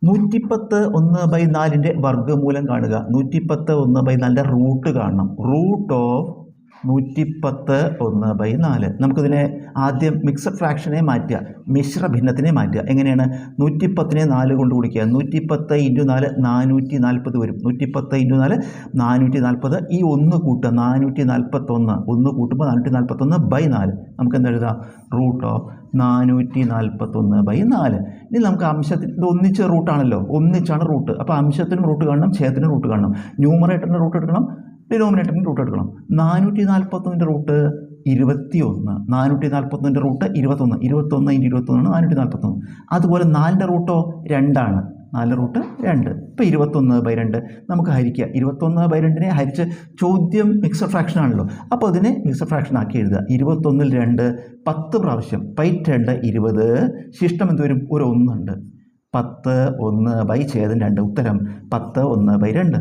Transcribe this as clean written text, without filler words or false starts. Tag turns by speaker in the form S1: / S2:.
S1: 110 1/4 വർഗ്ഗമൂലം കാണുക. 110 1/4 റൂട്ട് കാണണം. Root of 110 1/4. നമുക്കിതിനെ ആദ്യം മിക്സഡ് ഫ്രാക്ഷനെ മാറ്റുക, മിശ്ര ഭിന്നത്തിനെ മാറ്റുക. എങ്ങനെയാണ്? 110നെ 4 കൊണ്ട് ഗുണിക്കുക. 110 × 4 440 വരും. 110 × 4 440. ഈ 1 കൂട്ടുക, 441. 1 കൂട്ടുമ്പോൾ 441/4. നമുക്ക് എന്താ എഴുതാം? Root of 441/4. ഇനി നമുക്ക് അംശത്തിൽ ഇത് ഒന്നിച്ച് റൂട്ടാണല്ലോ, ഒന്നിച്ചാണ് റൂട്ട്. അപ്പോൾ അംശത്തിനും റൂട്ട് കാണണം, ഛേദത്തിനും റൂട്ട് കാണണം. ന്യൂമറേറ്ററിൻ്റെ റൂട്ട് എടുക്കണം, ഡിനോമിനേറ്ററിൻ്റെ റൂട്ട് എടുക്കണം. 441 റൂട്ട് 21. 441 റൂട്ട് 21. 21 × 21 ആണ് 441. അതുപോലെ 4ൻ്റെ റൂട്ടോ 2 ആണ്. 4 റൂട്ട് 2. ഇപ്പോൾ 21/2 നമുക്ക് ഹരിക്കുക. 21/2 ഹരിച്ച് ചോദ്യം മിക്സഡ് ഫ്രാക്ഷൻ ആണല്ലോ, അപ്പോൾ അതിനെ മിക്സഡ് ഫ്രാക്ഷൻ ആക്കി എഴുതുക. 21ൽ 2 10 പ്രാവശ്യം. 2 20. ശിഷ്ടം എന്ത് വരും? ഒരു 1 ഉണ്ട്. 10 1/2. ഉത്തരം 10 1/2.